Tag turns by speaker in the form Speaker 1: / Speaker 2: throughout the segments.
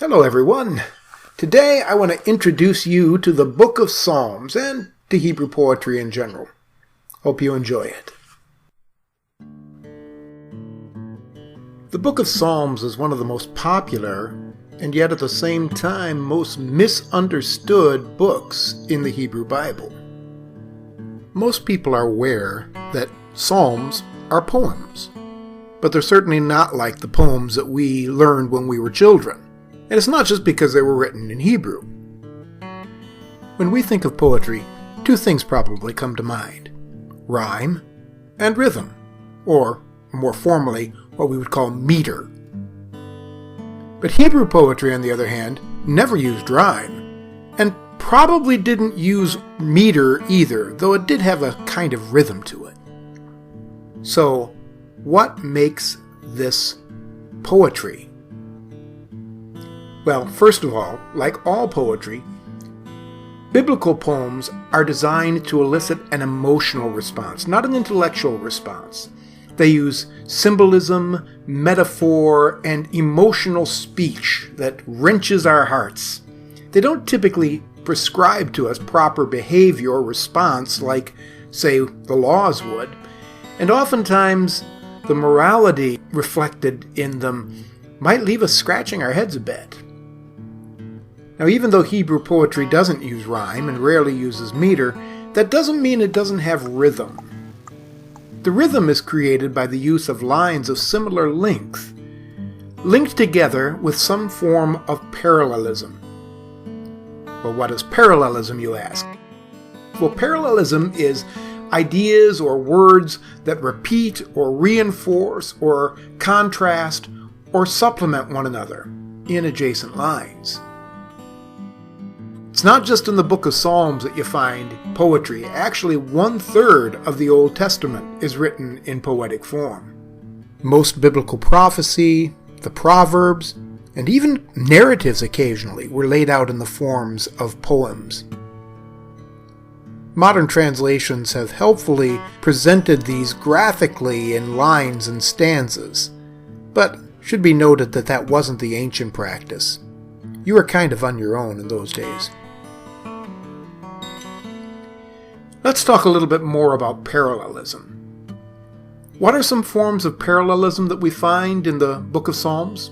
Speaker 1: Hello everyone. Today I want to introduce you to the Book of Psalms and to Hebrew poetry in general. Hope you enjoy it. The Book of Psalms is one of the most popular and yet at the same time most misunderstood books in the Hebrew Bible. Most people are aware that Psalms are poems, but they're certainly not like the poems that we learned when we were children. And it's not just because they were written in Hebrew. When we think of poetry, two things probably come to mind: rhyme and rhythm, or more formally, what we would call meter. But Hebrew poetry, on the other hand, never used rhyme, and probably didn't use meter either, though it did have a kind of rhythm to it. So, what makes this poetry? Well, first of all, like all poetry, biblical poems are designed to elicit an emotional response, not an intellectual response. They use symbolism, metaphor, and emotional speech that wrenches our hearts. They don't typically prescribe to us proper behavior or response like, say, the laws would, and oftentimes the morality reflected in them might leave us scratching our heads a bit. Now, even though Hebrew poetry doesn't use rhyme and rarely uses meter, that doesn't mean it doesn't have rhythm. The rhythm is created by the use of lines of similar length, linked together with some form of parallelism. Well, what is parallelism, you ask? Well, parallelism is ideas or words that repeat or reinforce or contrast or supplement one another in adjacent lines. It's not just in the Book of Psalms that you find poetry. Actually, 1/3 of the Old Testament is written in poetic form. Most biblical prophecy, the Proverbs, and even narratives occasionally were laid out in the forms of poems. Modern translations have helpfully presented these graphically in lines and stanzas, but it should be noted that that wasn't the ancient practice. You were kind of on your own in those days. Let's talk a little bit more about parallelism. What are some forms of parallelism that we find in the Book of Psalms?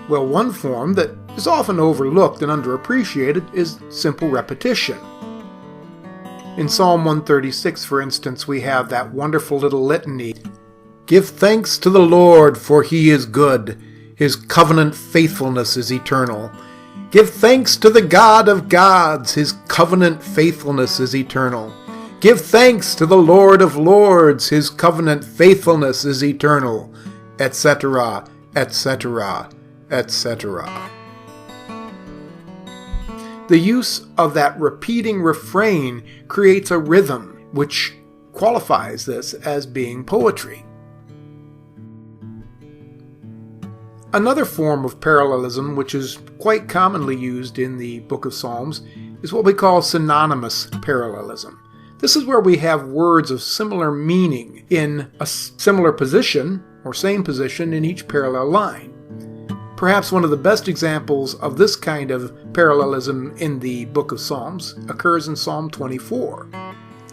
Speaker 1: Well, one form that is often overlooked and underappreciated is simple repetition. In Psalm 136, for instance, we have that wonderful little litany. Give thanks to the Lord, for he is good. His covenant faithfulness is eternal. Give thanks to the God of gods. His covenant faithfulness is eternal. Give thanks to the Lord of lords. His covenant faithfulness is eternal, etc., etc., etc. The use of that repeating refrain creates a rhythm, which qualifies this as being poetry. Another form of parallelism, which is quite commonly used in the Book of Psalms, is what we call synonymous parallelism. This is where we have words of similar meaning in a similar position, or same position, in each parallel line. Perhaps one of the best examples of this kind of parallelism in the Book of Psalms occurs in Psalm 24.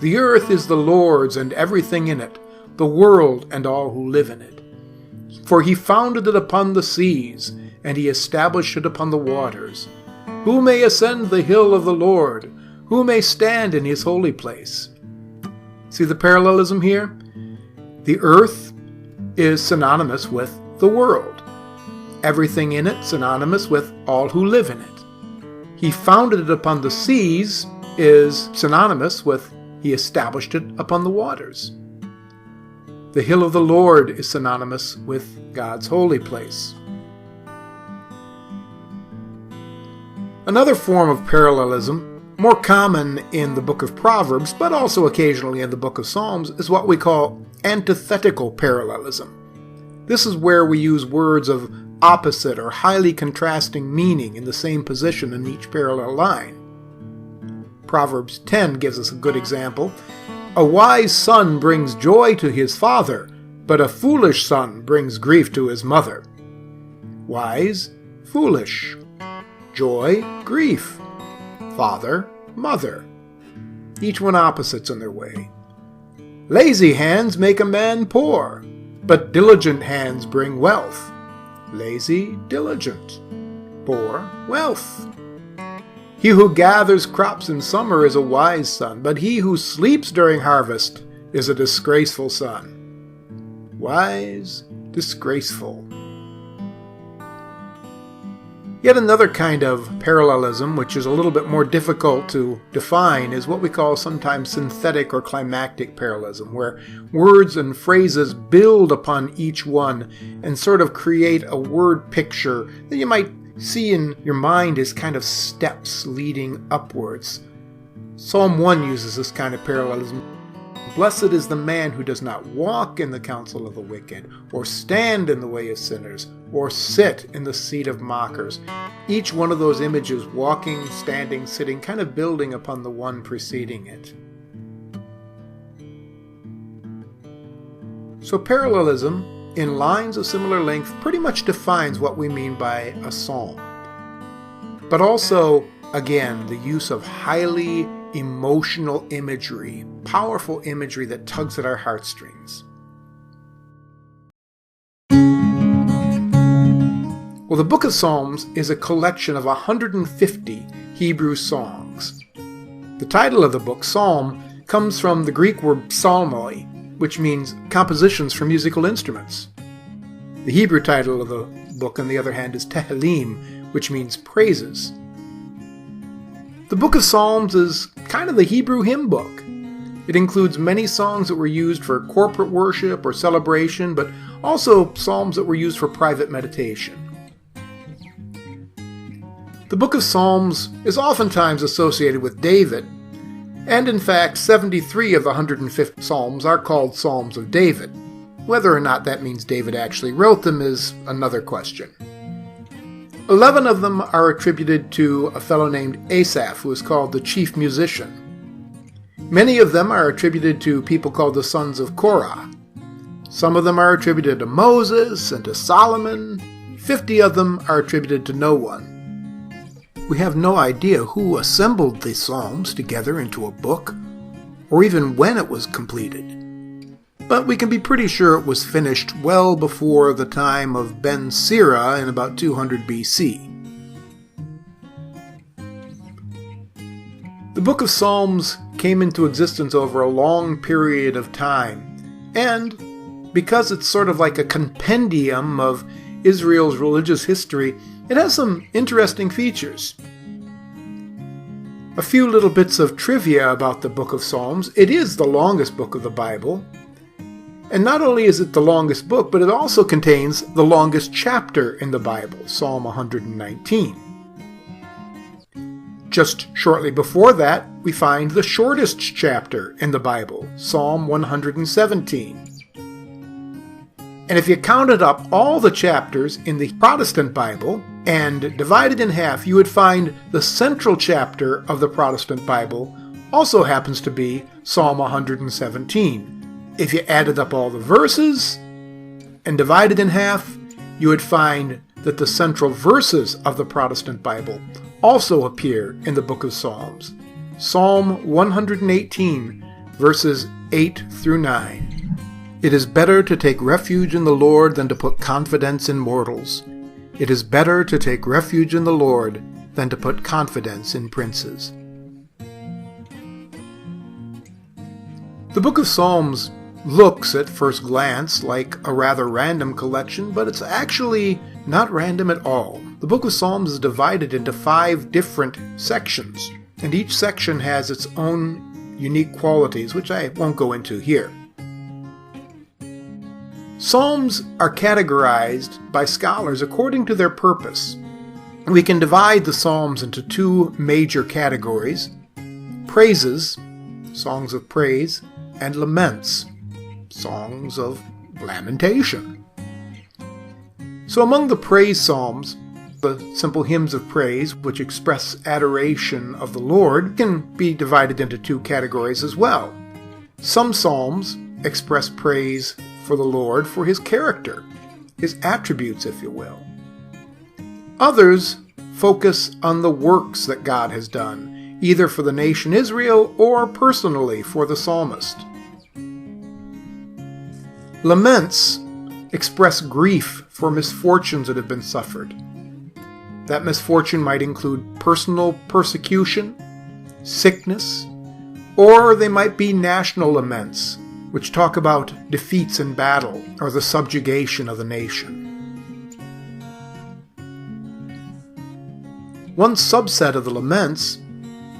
Speaker 1: The earth is the Lord's and everything in it, the world and all who live in it. For he founded it upon the seas, and he established it upon the waters. Who may ascend the hill of the Lord? Who may stand in his holy place? See the parallelism here? The earth is synonymous with the world. Everything in it synonymous with all who live in it. He founded it upon the seas is synonymous with he established it upon the waters. The hill of the Lord is synonymous with God's holy place. Another form of parallelism, more common in the book of Proverbs, but also occasionally in the book of Psalms, is what we call antithetical parallelism. This is where we use words of opposite or highly contrasting meaning in the same position in each parallel line. Proverbs 10 gives us a good example. A wise son brings joy to his father, but a foolish son brings grief to his mother. Wise, foolish. Joy, grief. Father, mother. Each one opposites in their way. Lazy hands make a man poor, but diligent hands bring wealth. Lazy, diligent. Poor, wealth. He who gathers crops in summer is a wise son, but he who sleeps during harvest is a disgraceful son. Wise, disgraceful. Yet another kind of parallelism, which is a little bit more difficult to define, is what we call sometimes synthetic or climactic parallelism, where words and phrases build upon each one and sort of create a word picture that you might see in your mind as kind of steps leading upwards. Psalm 1 uses this kind of parallelism. Blessed is the man who does not walk in the counsel of the wicked, or stand in the way of sinners, or sit in the seat of mockers. Each one of those images, walking, standing, sitting, kind of building upon the one preceding it. So parallelism, in lines of similar length, pretty much defines what we mean by a psalm. But also, again, the use of highly emotional imagery, powerful imagery that tugs at our heartstrings. Well, the Book of Psalms is a collection of 150 Hebrew songs. The title of the book, Psalm, comes from the Greek word psalmoi, which means compositions for musical instruments. The Hebrew title of the book, on the other hand, is Tehillim, which means praises. The Book of Psalms is kind of the Hebrew hymn book. It includes many songs that were used for corporate worship or celebration, but also psalms that were used for private meditation. The Book of Psalms is oftentimes associated with David, and in fact 73 of the 150 psalms are called Psalms of David. Whether or not that means David actually wrote them is another question. 11 of them are attributed to a fellow named Asaph, who is called the chief musician. Many of them are attributed to people called the sons of Korah. Some of them are attributed to Moses and to Solomon. 50 of them are attributed to no one. We have no idea who assembled the Psalms together into a book, or even when it was completed. But we can be pretty sure it was finished well before the time of Ben Sira in about 200 BC. The Book of Psalms came into existence over a long period of time, and because it's sort of like a compendium of Israel's religious history, it has some interesting features. A few little bits of trivia about the Book of Psalms. It is the longest book of the Bible. And not only is it the longest book, but it also contains the longest chapter in the Bible, Psalm 119. Just shortly before that, we find the shortest chapter in the Bible, Psalm 117. And if you counted up all the chapters in the Protestant Bible and divided in half, you would find the central chapter of the Protestant Bible also happens to be Psalm 117. If you added up all the verses and divided in half, you would find that the central verses of the Protestant Bible also appear in the Book of Psalms. Psalm 118, verses 8 through 9. It is better to take refuge in the Lord than to put confidence in mortals. It is better to take refuge in the Lord than to put confidence in princes. The Book of Psalms looks at first glance like a rather random collection, but it's actually not random at all. The Book of Psalms is divided into 5 different sections, and each section has its own unique qualities, which I won't go into here. Psalms are categorized by scholars according to their purpose. We can divide the Psalms into 2 major categories: praises, songs of praise, and laments, songs of lamentation. So among the praise psalms, the simple hymns of praise, which express adoration of the Lord, can be divided into 2 categories as well. Some psalms express praise for the Lord for his character, his attributes, if you will. Others focus on the works that God has done, either for the nation Israel or personally for the psalmist. Laments express grief for misfortunes that have been suffered. That misfortune might include personal persecution, sickness, or they might be national laments, which talk about defeats in battle or the subjugation of the nation. One subset of the laments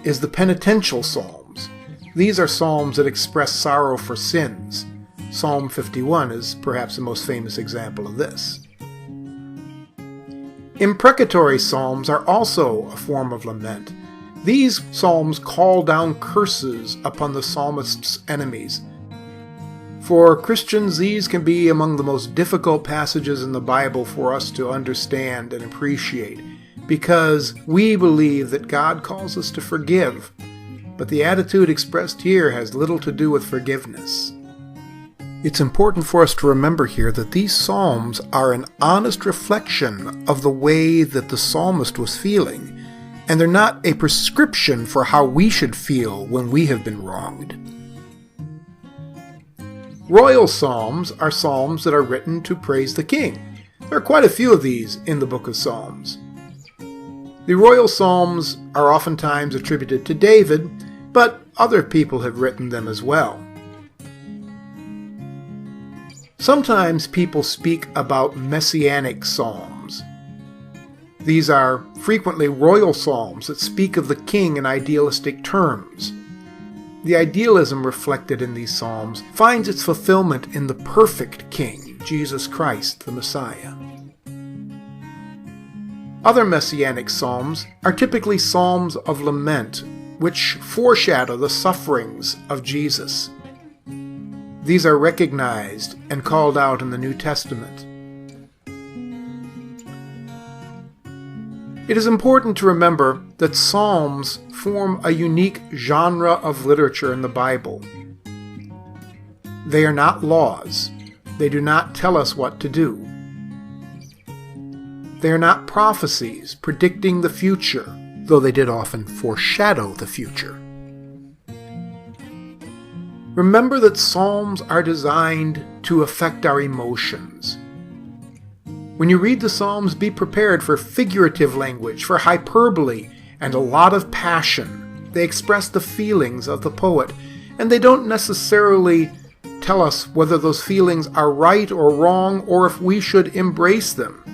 Speaker 1: is the penitential psalms. These are psalms that express sorrow for sins. Psalm 51 is perhaps the most famous example of this. Imprecatory psalms are also a form of lament. These psalms call down curses upon the psalmist's enemies. For Christians, these can be among the most difficult passages in the Bible for us to understand and appreciate, because we believe that God calls us to forgive, but the attitude expressed here has little to do with forgiveness. It's important for us to remember here that these psalms are an honest reflection of the way that the psalmist was feeling, and they're not a prescription for how we should feel when we have been wronged. Royal psalms are psalms that are written to praise the king. There are quite a few of these in the book of Psalms. The royal psalms are oftentimes attributed to David, but other people have written them as well. Sometimes people speak about messianic psalms. These are frequently royal psalms that speak of the king in idealistic terms. The idealism reflected in these psalms finds its fulfillment in the perfect king, Jesus Christ, the Messiah. Other messianic psalms are typically psalms of lament, which foreshadow the sufferings of Jesus. These are recognized and called out in the New Testament. It is important to remember that psalms form a unique genre of literature in the Bible. They are not laws. They do not tell us what to do. They are not prophecies predicting the future, though they did often foreshadow the future. Remember that psalms are designed to affect our emotions. When you read the psalms, be prepared for figurative language, for hyperbole, and a lot of passion. They express the feelings of the poet, and they don't necessarily tell us whether those feelings are right or wrong, or if we should embrace them.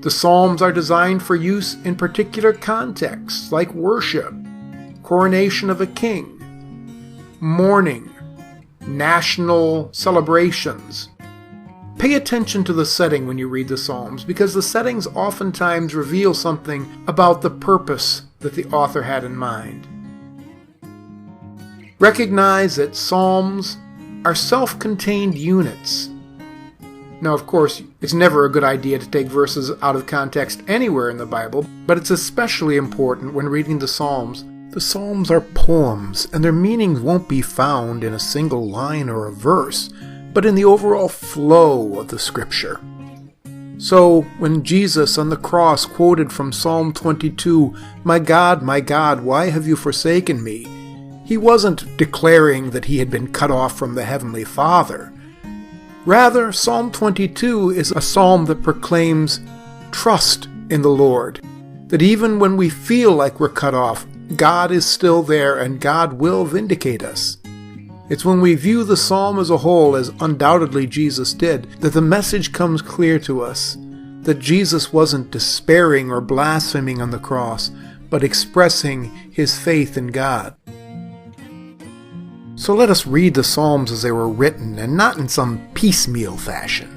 Speaker 1: The psalms are designed for use in particular contexts, like worship, coronation of a king, mourning, national celebrations. Pay attention to the setting when you read the Psalms, because the settings oftentimes reveal something about the purpose that the author had in mind. Recognize that Psalms are self-contained units. Now, of course, it's never a good idea to take verses out of context anywhere in the Bible, but it's especially important when reading the Psalms. The Psalms are poems, and their meanings won't be found in a single line or a verse, but in the overall flow of the Scripture. So, when Jesus on the cross quoted from Psalm 22, my God, why have you forsaken me?" he wasn't declaring that he had been cut off from the Heavenly Father. Rather, Psalm 22 is a psalm that proclaims trust in the Lord, that even when we feel like we're cut off, God is still there and God will vindicate us. It's when we view the psalm as a whole, as undoubtedly Jesus did, that the message comes clear to us, that Jesus wasn't despairing or blaspheming on the cross, but expressing his faith in God. So let us read the Psalms as they were written, and not in some piecemeal fashion.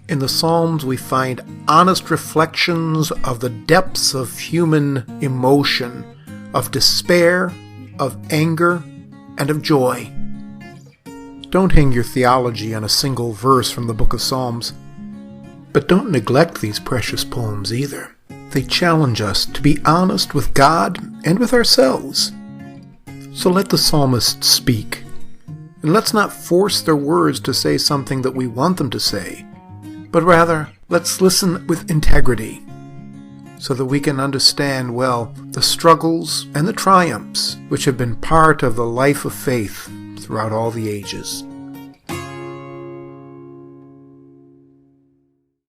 Speaker 1: In the Psalms we find honest reflections of the depths of human emotion, of despair, of anger, and of joy. Don't hang your theology on a single verse from the book of Psalms, but don't neglect these precious poems either. They challenge us to be honest with God and with ourselves. So let the psalmists speak, and let's not force their words to say something that we want them to say, but rather let's listen with integrity so that we can understand well the struggles and the triumphs which have been part of the life of faith throughout all the ages.